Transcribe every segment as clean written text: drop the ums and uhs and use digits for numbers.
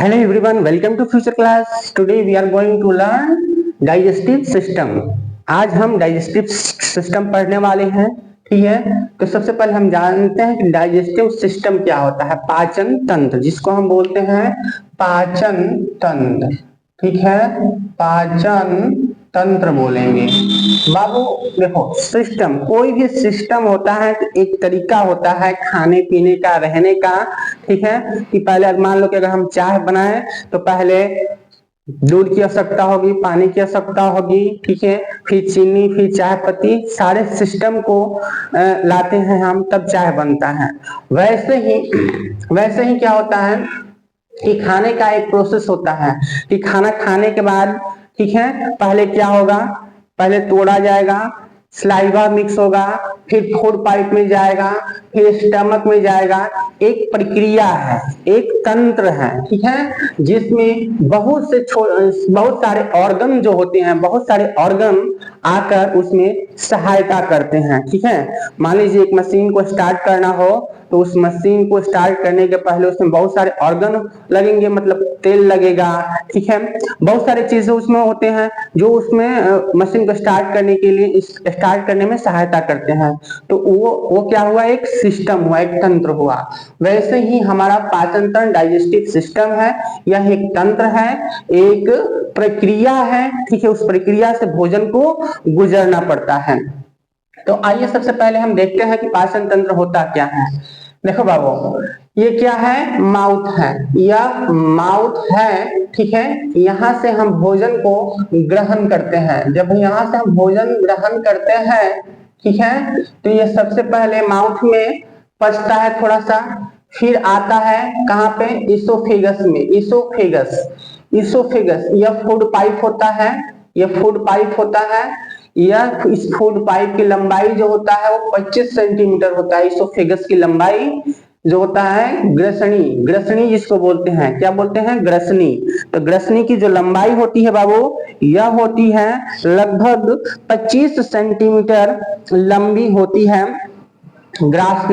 Hello everyone, welcome to future class. Today we are going to learn digestive system. आज हम digestive system पढ़ने वाले हैं। ठीक है, तो सबसे पहले हम जानते हैं कि डाइजेस्टिव सिस्टम क्या होता है। पाचन तंत्र, जिसको हम बोलते हैं पाचन तंत्र। ठीक है, पाचन तंत्र बोलेंगे। बाबू देखो, सिस्टम, कोई भी सिस्टम होता है तो एक तरीका होता है खाने पीने का, रहने का। ठीक है, कि पहले मान लो कि अगर हम चाय बनाए तो पहले दूध की आवश्यकता होगी, पानी की आवश्यकता होगी। ठीक है, फिर चीनी, फिर चाय पत्ती, सारे सिस्टम को लाते हैं हम, तब चाय बनता है। वैसे ही क्या होता है कि खाने का एक प्रोसेस होता है कि खाना खाने के बाद, ठीक है, पहले क्या होगा, पहले तोड़ा जाएगा, सलाइवा मिक्स होगा, फिर फूड पाइप में जाएगा, फिर स्टमक में जाएगा। एक प्रक्रिया है, एक तंत्र है। ठीक है, जिसमें बहुत सारे ऑर्गन जो होते हैं, बहुत सारे ऑर्गन आकर उसमें सहायता करते हैं। ठीक है, मान लीजिए एक मशीन को स्टार्ट करना हो तो उस मशीन को स्टार्ट करने के पहले उसमें बहुत सारे ऑर्गन लगेंगे, मतलब तेल लगेगा। ठीक है, बहुत सारे चीजें उसमें होते हैं जो उसमें मशीन को स्टार्ट करने के लिए, स्टार्ट करने में सहायता करते हैं। तो वो क्या हुआ, एक सिस्टम हुआ, एक तंत्र हुआ। वैसे ही हमारा पाचन तंत्र डाइजेस्टिव सिस्टम है। यह एक तंत्र है, एक प्रक्रिया है। ठीक है, उस प्रक्रिया से भोजन को गुजरना पड़ता है। तो आइए सबसे पहले हम देखते हैं कि पाचन तंत्र होता क्या है। देखो बाबू, ये क्या है, माउथ है, यह माउथ है। ठीक है, यहाँ से हम भोजन को ग्रहण करते हैं। जब यहाँ से हम भोजन ग्रहण करते हैं, ठीक है, तो ये सबसे पहले माउथ में पचता है थोड़ा सा, फिर आता है कहाँ पे, इसोफेगस में। इसोफेगस यह फूड पाइप होता है, यह फूड पाइप होता है। यह इस फूड पाइप की लंबाई जो होता है वो 25 सेंटीमीटर होता है। इसोफेगस की लंबाई जो होता है, ग्रसनी जिसको बोलते हैं, क्या बोलते हैं, ग्रसनी। तो ग्रसनी की जो लंबाई होती है बाबू, यह होती है लगभग 25 सेंटीमीटर लंबी होती है। ग्रास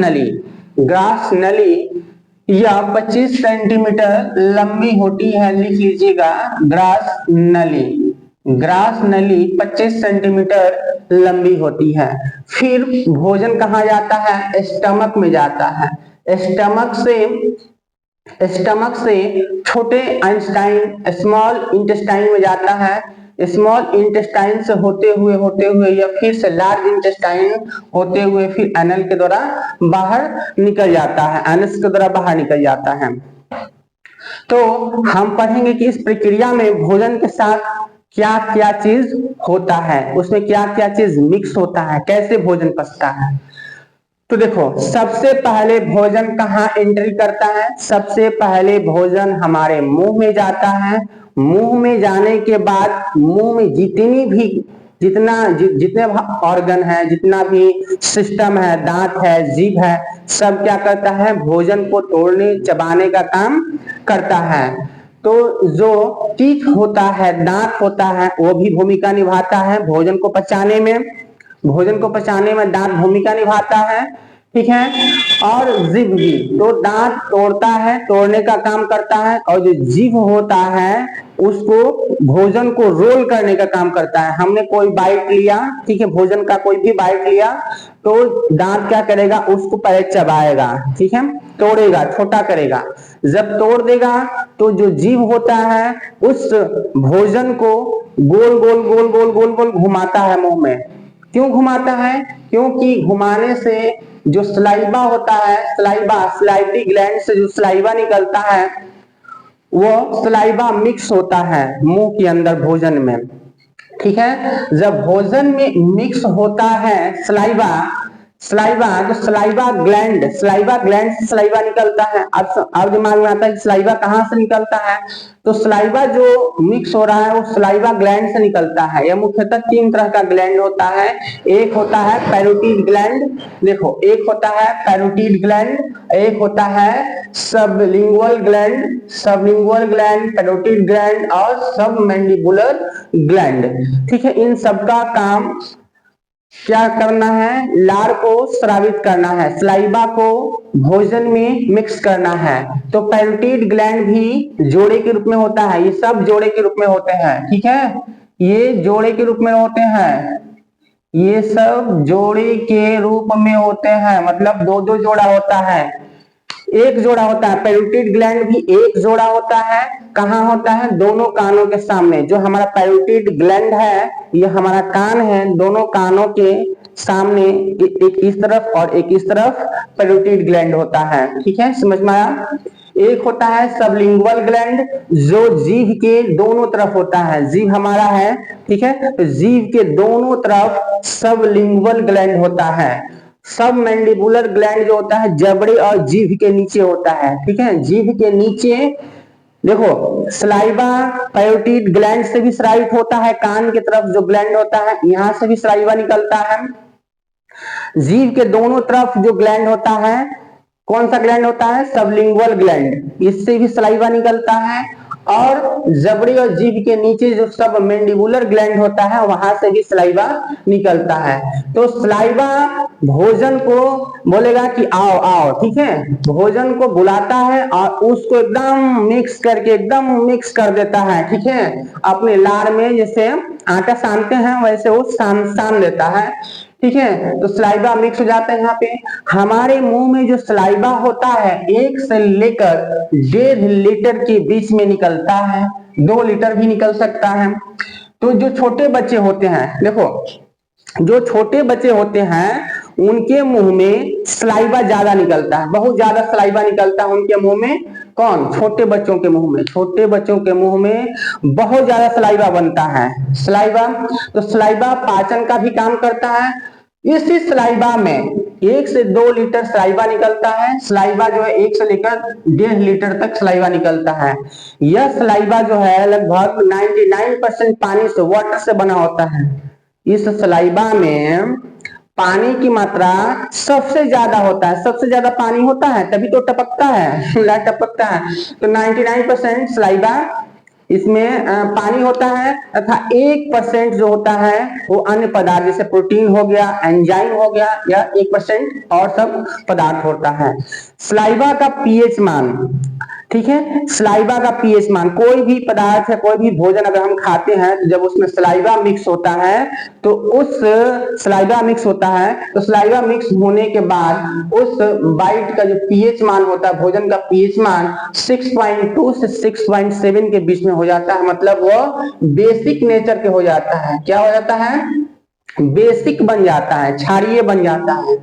नली यह 25 सेंटीमीटर लंबी होती है। लिख लीजिएगा, ग्रास नली 25 सेंटीमीटर लंबी होती है। फिर भोजन कहाँ जाता है, स्टमक में जाता है। स्टमक से छोटे इंटेस्टाइन, स्मॉल इंटेस्टाइन में जाता है। स्मॉल इंटेस्टाइन से होते हुए या फिर से लार्ज इंटेस्टाइन होते हुए फिर एनल के द्वारा बाहर निकल जाता है, एनस के द्वारा बाहर निकल जाता है। तो हम पढ़ेंगे कि इस प्रक्रिया में भोजन के साथ क्या क्या चीज होता है, उसमें क्या क्या चीज मिक्स होता है, कैसे भोजन पचता है। तो देखो, सबसे पहले भोजन कहाँ एंट्री करता है, सबसे पहले भोजन हमारे मुंह में जाता है। मुंह में जाने के बाद मुंह में जितने ऑर्गन है, जितना भी सिस्टम है, दांत है, जीभ है, सब क्या करता है, भोजन को तोड़ने चबाने का काम करता है। तो जो टीथ होता है, दांत होता है, वो भी भूमिका निभाता है भोजन को पचाने में। दांत भूमिका निभाता है। ठीक है, और जीभ भी, तो दांत तोड़ता है, तोड़ने का काम करता है, और जो जीभ होता है उसको भोजन को रोल करने का काम करता है। हमने कोई बाइट लिया, ठीक है, भोजन का कोई भी बाइट लिया, तो दांत क्या करेगा, उसको पहले चबाएगा, ठीक है, तोड़ेगा, छोटा करेगा। जब तोड़ देगा तो जो जीभ होता है उस भोजन को गोल गोल गोल गोल गोल गोल घुमाता है मुंह में। क्यों घुमाता है, क्योंकि घुमाने से जो सलाइवा होता है, सलाइवरी ग्लैंड से जो सलाइवा निकलता है, वो सलाइवा मिक्स होता है मुंह के अंदर भोजन में। ठीक है, जब भोजन में मिक्स होता है सलाइवा, तो सलाइवा ग्लैंड से सलाइवा निकलता है। अब दिमाग में आता है सलाइवा कहाँ से निकलता है, तो सलाइवा जो मिक्स हो रहा है वो सलाइवा ग्लैंड से निकलता है। यह मुख्यतः 3 तरह का ग्लैंड होता है। एक होता है पैरोटिड ग्लैंड, देखो, एक होता है पैरोटिड ग्लैंड, एक होता है सबलिंगुअल ग्लैंड, पैरोटिड ग्लैंड और सबमैंडिबुलर ग्लैंड। ठीक है, इन सबका काम क्या करना है, लार को स्रावित करना है, सलाइवा को भोजन में मिक्स करना है। तो पैरोटिड ग्लैंड भी जोड़े के रूप में होता है, ये सब जोड़े के रूप में होते हैं, ठीक है, ये जोड़े के रूप में होते हैं, ये सब जोड़े के रूप में होते हैं, मतलब दो दो जोड़ा होता है, एक जोड़ा होता है, पैरोटिड ग्लैंड भी एक जोड़ा होता है, कहाँ होता है, दोनों कानों के सामने। जो हमारा पैरोटिड ग्लैंड है, ये हमारा कान है, दोनों कानों के सामने एक इस तरफ और एक इस तरफ पैरोटिड ग्लैंड होता है, ठीक है, समझ में आया। एक होता है सबलिंगुअल ग्लैंड, जो जीभ के दोनों तरफ होता है, जीभ हमारा है, ठीक है, तो जीभ के दोनों तरफ सबलिंगुअल ग्लैंड होता है। सब मैंडिबुलर ग्लैंड जो होता है जबड़े और जीभ के नीचे होता है, ठीक है, जीभ के नीचे। देखो सलाइवा पैरोटिड ग्लैंड से भी स्रावित होता है, कान की तरफ जो ग्लैंड होता है यहां से भी सलाइवा निकलता है। जीभ के दोनों तरफ जो ग्लैंड होता है, कौन सा ग्लैंड होता है, सबलिंगुअल ग्लैंड, इससे भी सलाइवा निकलता है। और जबड़े और जीभ के नीचे जो सब मैंडिबुलर ग्लैंड होता है वहां से भी सलाइवा निकलता है। तो सलाइवा भोजन को बोलेगा कि आओ आओ, ठीक है, भोजन को बुलाता है और उसको एकदम मिक्स करके एकदम मिक्स कर देता है, ठीक है, अपने लार में, जैसे आटा सानते हैं वैसे वो सान देता है, ठीक है। तो सलाइवा मिक्स हो जाता है। यहाँ पे हमारे मुंह में जो सलाइवा होता है 1 से लेकर 1.5 लीटर के बीच में निकलता है, 2 लीटर भी निकल सकता है। तो जो छोटे बच्चे होते हैं, देखो जो छोटे बच्चे होते हैं उनके मुंह में सलाइवा ज्यादा निकलता है, बहुत ज्यादा सलाइवा निकलता है उनके मुंह में। कौन, छोटे बच्चों के मुंह में, छोटे बच्चों के मुंह में बहुत ज्यादा सलाइवा बनता है, सलाइवा। तो सलाइवा पाचन का भी काम करता है। इसी सलाइवा में 1 से 2 लीटर सलाइवा निकलता है। सलाइवा जो है 1 से लेकर 1.5 लीटर तक सलाइवा निकलता है। यह सलाइवा जो है लगभग 99% पानी से, वाटर से बना होता है। इस सलाइवा में पानी की मात्रा सबसे ज्यादा होता है, सबसे ज्यादा पानी होता है तभी तो टपकता है, टपकता है। तो 99% सलाइवा इसमें पानी होता है, तथा 1% जो होता है वो अन्य पदार्थ, जैसे प्रोटीन हो गया, एंजाइम हो गया, या 1% और सब पदार्थ होता है। सलाइवा का पीएच मान, ठीक है, सलाइवा का पीएच मान, कोई भी पदार्थ है, कोई भी भोजन अगर हम खाते हैं तो जब उसमें सलाइवा मिक्स होता है, तो उस सलाइवा मिक्स होता है, तो सलाइवा मिक्स होने के बाद उस बाइट का जो पीएच मान होता है, भोजन का पीएच मान 6.2 से 6.7 के बीच में हो जाता है, मतलब वो बेसिक नेचर के हो जाता है। क्या हो जाता है, बेसिक बन जाता है, क्षारीय बन जाता है।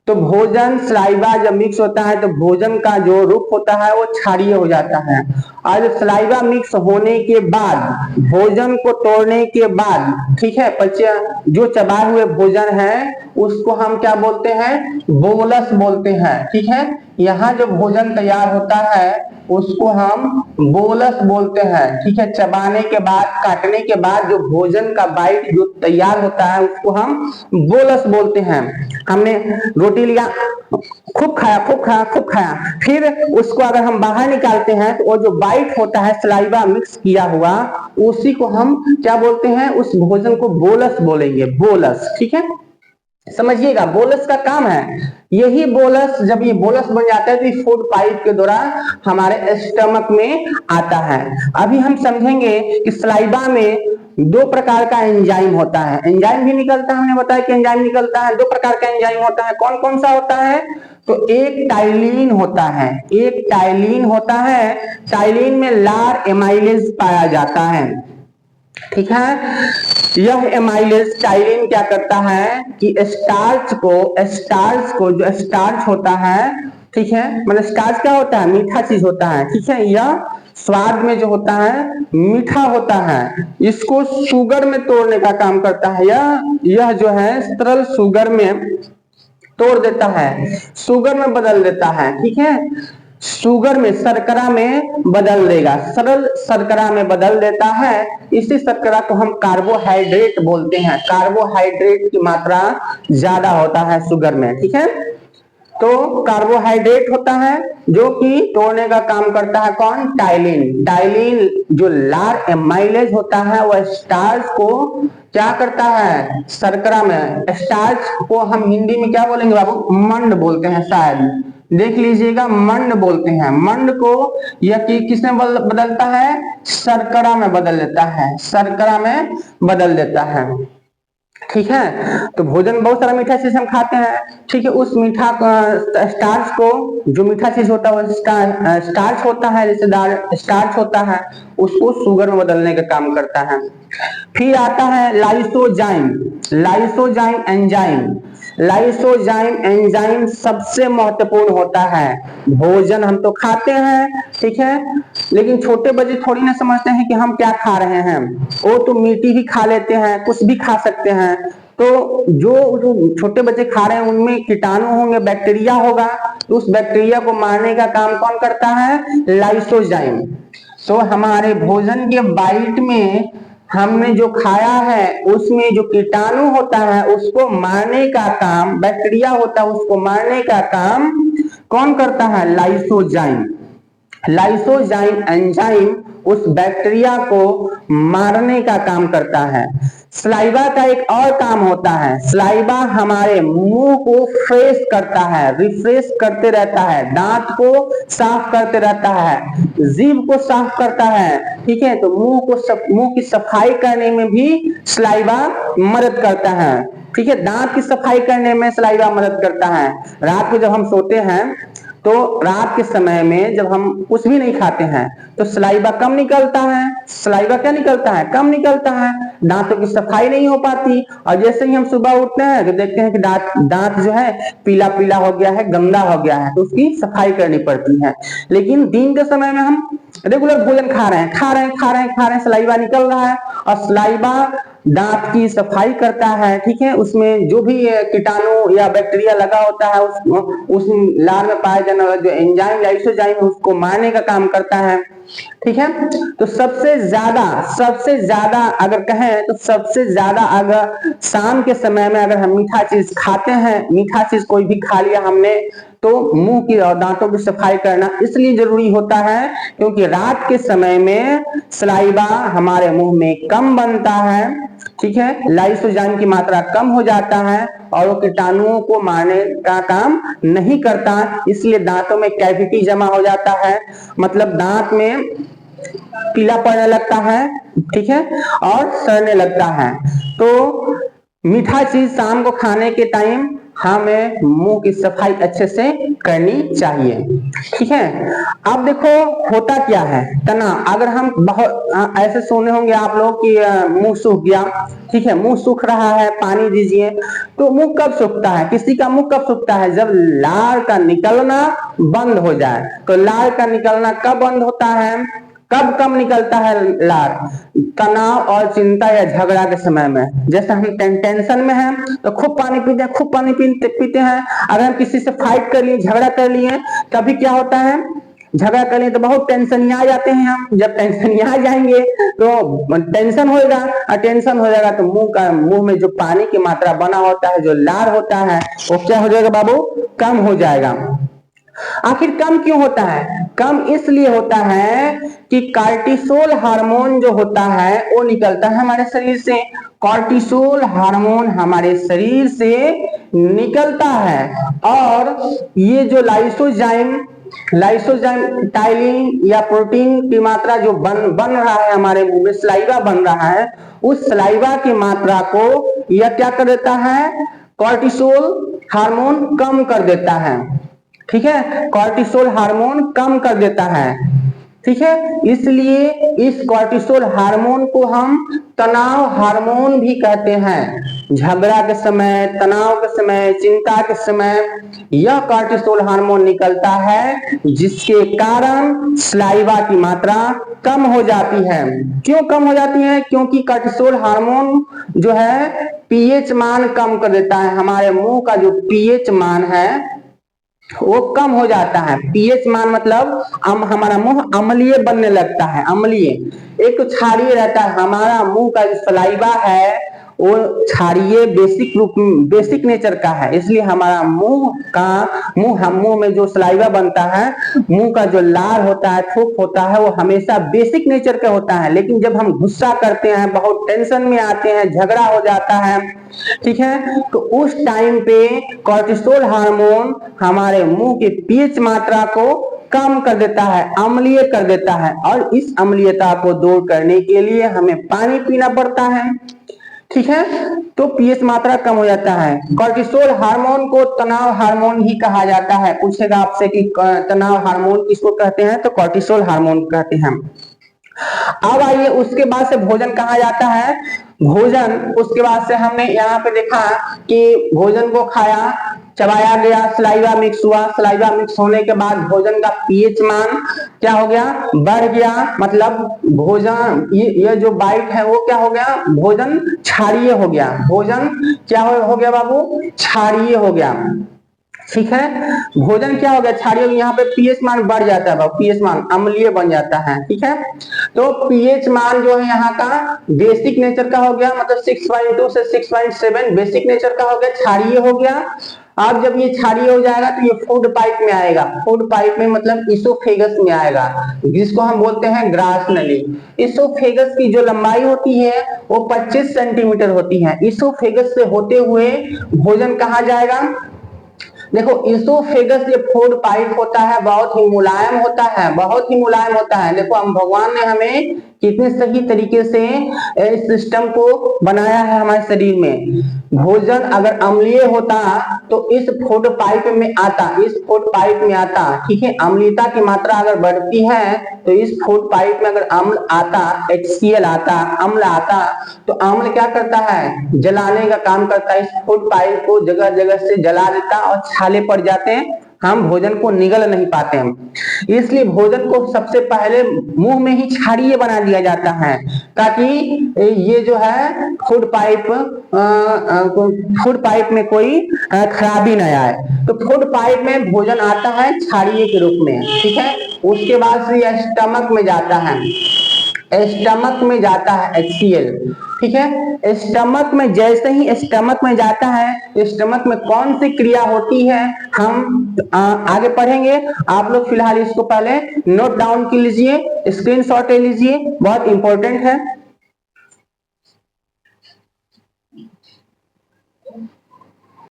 तो भोजन सलाइवा जब मिक्स होता है तो भोजन का जो रूप होता है वो क्षारीय हो जाता है। और सलाइवा मिक्स होने के बाद, भोजन को तोड़ने के बाद, ठीक है, जो चबाए हुए भोजन है उसको हम क्या बोलते हैं, बोलस बोलते हैं, ठीक है। यहाँ जो भोजन तैयार होता है उसको हम बोलस बोलते हैं, ठीक है। चबाने के बाद, काटने के बाद जो भोजन का बाइट जो तैयार होता है उसको हम बोलस बोलते हैं। हमने रोटी लिया, खूब खाया खूब खाया खूब खाया, फिर उसको अगर हम बाहर निकालते हैं तो वो जो बाइट होता है सलाइवा मिक्स किया हुआ, उसी को हम क्या बोलते हैं, उस भोजन को बोलस बोलेंगे, बोलस, ठीक है। समझिएगा, बोलस का काम है यही। बोलस, जब ये बोलस बन जाता है तो ये फूड पाइप के दौरान हमारे स्टमक में आता है। अभी हम समझेंगे कि सलाइवा में 2 प्रकार का एंजाइम होता है, एंजाइम भी निकलता है, हमने बताया कि एंजाइम निकलता है, 2 प्रकार का एंजाइम होता है। कौन कौन सा होता है, तो एक टाइलिन होता है, एक टाइलिन होता है, टाइलिन में लार एमाइलेज पाया जाता है, ठीक है। यह एमाइलेज टाइलिन क्या करता है कि स्टार्च को जो स्टार्च होता है, ठीक है, मतलब स्टार्च क्या होता है, मीठा चीज होता है, ठीक है, यह स्वाद में जो होता है मीठा होता है, इसको शुगर में तोड़ने का काम करता है। यह जो है तरल शुगर में तोड़ देता है, शुगर में बदल देता है, ठीक है, शुगर में, शर्करा में बदल देगा, सरल शर्करा में बदल देता है। इसी शर्करा को हम कार्बोहाइड्रेट बोलते हैं, कार्बोहाइड्रेट की मात्रा ज्यादा होता है शुगर में, ठीक है। तो कार्बोहाइड्रेट होता है जो कि तोड़ने का काम करता है, कौन, टाइलिन। टाइलिन जो लार एमाइलेज होता है वह स्टार्च को क्या करता है, शर्करा में। स्टार्च को हम हिंदी में क्या बोलेंगे बाबू, मंड बोलते हैं शायद, देख लीजिएगा, मंड बोलते हैं। मंड को यह किसमें बदलता है, शर्करा में बदल देता है, शर्करा में बदल देता है। ठीक है, तो भोजन बहुत सारा मीठा चीज हम खाते हैं, ठीक है, उस मीठा स्टार्च को, जो मीठा चीज होता है वो स्टार्च होता है, जैसे स्टार्च होता है, उसको शुगर में बदलने का काम करता है। फिर आता है lysozyme, lysozyme enzyme. Lysozyme enzyme सबसे महत्वपूर्ण होता है। भोजन हम तो खाते हैं, ठीक है, लेकिन छोटे बच्चे थोड़ी ना समझते हैं कि हम क्या खा रहे हैं। वो तो मीठी भी खा लेते हैं, कुछ भी खा सकते हैं। तो जो छोटे बच्चे खा रहे हैं उनमें कीटाणु होंगे, बैक्टीरिया होगा, तो उस बैक्टीरिया को मारने का काम कौन करता है, लाइसोजाइम। तो हमारे भोजन के बाइट में हमने जो खाया है उसमें जो कीटाणु होता है उसको मारने का काम, बैक्टीरिया होता है उसको मारने का काम कौन करता है, लाइसोजाइम। लाइसोजाइम एंजाइम उस बैक्टीरिया को मारने का काम करता है। सलाइवा का एक और काम होता है, सलाइवा हमारे मुंह को फ्रेश करता है, रिफ्रेश करते रहता है, दांत को साफ करते रहता है, जीभ को साफ करता है, ठीक है, तो मुंह की सफाई करने में भी सलाइवा मदद करता है, ठीक है, दांत की सफाई करने में सलाइवा मदद करता है। रात को जब हम सोते हैं तो रात के समय में जब हम कुछ भी नहीं खाते हैं तो सलाइवा कम निकलता है, सलाइवा क्या निकलता है, कम निकलता है, दांतों की सफाई नहीं हो पाती। और जैसे ही हम सुबह उठते हैं तो देखते हैं कि दांत जो है पीला पीला हो गया है, गंदा हो गया है, तो उसकी सफाई करनी पड़ती है। लेकिन दिन के समय में हम रेगुलर भोजन खा रहे हैं, सलाइवा निकल रहा है, और सलाइवा दांत की सफाई करता है, ठीक है, उसमें जो भी कीटाणु या बैक्टीरिया लगा होता है उस लार में पाया जाने वाला जो एंजाइम लाइसोजाइम उसको मारने का काम करता है, ठीक है। तो सबसे ज्यादा अगर कहें तो सबसे ज्यादा अगर शाम के समय में अगर हम मीठा चीज खाते हैं, मीठा चीज कोई भी खा लिया हमने, तो मुंह की और दांतों की सफाई करना इसलिए जरूरी होता है क्योंकि रात के समय में सलाइवा हमारे मुंह में कम बनता है, ठीक है, लाइसोजाइम की मात्रा कम हो जाता है और वो कीटाणुओं को मारने का काम नहीं करता, इसलिए दांतों में कैविटी जमा हो जाता है, मतलब दांत में पीला पड़ने लगता है, ठीक है, और सड़ने लगता है। तो मीठा चीज शाम को खाने के टाइम हमें मुंह की सफाई अच्छे से करनी चाहिए, ठीक है। अब देखो होता क्या है, तनाव, अगर हम बहुत ऐसे सुने होंगे आप लोग कि मुंह सूख गया, ठीक है, मुंह सूख रहा है पानी दीजिए, तो मुंह कब सूखता है, किसी का मुंह कब सूखता है, जब लार का निकलना बंद हो जाए। तो लार का निकलना कब बंद होता है, कब कम निकलता है लार, तनाव और चिंता या झगड़ा के समय में। जैसे हम टेंशन में हैं तो खूब पानी पीते हैं, खूब पानी पीते हैं। अगर हम किसी से फाइट कर लिए, झगड़ा कर लिए, तभी क्या होता है, झगड़ा कर लिए तो बहुत टेंशन आ जाते हैं हम, जब टेंशन आ जाएंगे तो टेंशन होगा, और टेंशन हो जाएगा तो मुंह में जो पानी की मात्रा बना होता है, जो लार होता है, वो क्या हो जाएगा बाबू, कम हो जाएगा। आखिर कम क्यों होता है, कम इसलिए होता है कि कार्टिसोल हार्मोन जो होता है वो निकलता है हमारे शरीर से, कॉर्टिसोल हार्मोन हमारे शरीर से निकलता है, और ये जो लाइसोजाइम टाइलिन या प्रोटीन की मात्रा जो बन रहा है हमारे मुंह में, सलाइवा बन रहा है, उस सलाइवा की मात्रा को यह क्या कर देता है, कॉर्टिसोल हार्मोन कम कर देता है, ठीक है, कॉर्टिसोल हार्मोन कम कर देता है, ठीक है। इसलिए इस कॉर्टिसोल हार्मोन को हम तनाव हार्मोन भी कहते हैं। झगड़ा के समय, तनाव के समय, चिंता के समय यह कॉर्टिसोल हार्मोन निकलता है, जिसके कारण सलाइवा की मात्रा कम हो जाती है। क्यों कम हो जाती है, क्योंकि कॉर्टिसोल हार्मोन जो है पीएच मान कम कर देता है, हमारे मुंह का जो पीएच मान है वो कम हो जाता है। पीएच मान मतलब हमारा मुंह अम्लीय बनने लगता है, अम्लीय, एक तो क्षारीय रहता है, हमारा मुंह का जो सलाइवा है वो क्षारीय बेसिक नेचर का है, इसलिए हमारा मुंह में जो सलाइवा बनता है, मुंह का जो लार होता है, थूक होता है, वो हमेशा बेसिक नेचर का होता है। लेकिन जब हम गुस्सा करते हैं, बहुत टेंशन में आते हैं, झगड़ा हो जाता है, ठीक है, तो उस टाइम पे कोर्टिसोल हार्मोन हमारे मुंह की पीएच मात्रा को कम कर देता है, अम्लीय कर देता है, और इस अम्लीयता को दूर करने के लिए हमें पानी पीना पड़ता है, ठीक है। तो पीएच मात्रा कम हो जाता है। कोर्टिसोल हार्मोन को तनाव हार्मोन ही कहा जाता है। पूछेगा आपसे कि तनाव हार्मोन किसको कहते हैं, तो कोर्टिसोल हार्मोन कहते हैं। अब आइए उसके बाद से भोजन कहा जाता है। भोजन उसके बाद से हमने यहाँ पे देखा कि भोजन को खाया, चबाया गया, सलाइवा मिक्स हुआ, सलाइवा मिक्स होने के बाद भोजन का पीएच मान क्या हो गया, बढ़ गया, मतलब भोजन ये जो बाइट है वो क्या हो गया, भोजन क्षारीय हो गया। भोजन क्या हो गया बाबू, क्षारीय हो गया, ठीक है। भोजन क्या हो गया, क्षारीय, यहाँ पे पीएच मान बढ़ जाता है बाबू, पीएच मान अम्लीय बन जाता है, ठीक है। तो पीएच मान जो है यहाँ का बेसिक नेचर का हो गया, मतलब 6.2 से 6.7 बेसिक नेचर का हो गया, क्षारीय हो गया। अब जब ये क्षारीय हो जाएगा तो ये फूड पाइप में आएगा, फूड पाइप में मतलब इसोफेगस में आएगा, जिसको हम बोलते हैं ग्रास नली। इसोफेगस की जो लंबाई होती है वो 25 सेंटीमीटर होती है। इसोफेगस से होते हुए भोजन कहाँ जाएगा, देखो इसोफेगस ये फूड पाइप होता है, बहुत ही मुलायम होता है, बहुत ही मुलायम होता है। देखो हम भगवान ने हमें कितने सही तरीके से इस सिस्टम को बनाया है हमारे शरीर में। भोजन अगर अम्लीय होता तो इस फूड पाइप में आता, इस फूड पाइप में आता, ठीक है। अम्लीयता की मात्रा अगर बढ़ती है तो इस फूड पाइप में अगर अम्ल आता, HCl आता, अम्ल आता, तो अम्ल क्या करता है, जलाने का काम करता है। इस फूड पाइप को जगह जगह से जला देता और छाले पड़ जाते हैं, हम भोजन को निगल नहीं पाते हैं। इसलिए भोजन को सबसे पहले मुंह में ही क्षारीय बना दिया जाता है, ताकि ये जो है फूड पाइप में कोई खराबी न आए। तो फूड पाइप में भोजन आता है क्षारीय के रूप में, ठीक है। उसके बाद से यह स्टमक में जाता है, स्टमक में जाता है HCl, ठीक है। स्टमक में जैसे ही स्टमक में जाता है, स्टमक में कौन सी क्रिया होती है हम आगे पढ़ेंगे। आप लोग फिलहाल इसको पहले नोट डाउन कर लीजिए, स्क्रीनशॉट ले लीजिए, बहुत इंपॉर्टेंट है।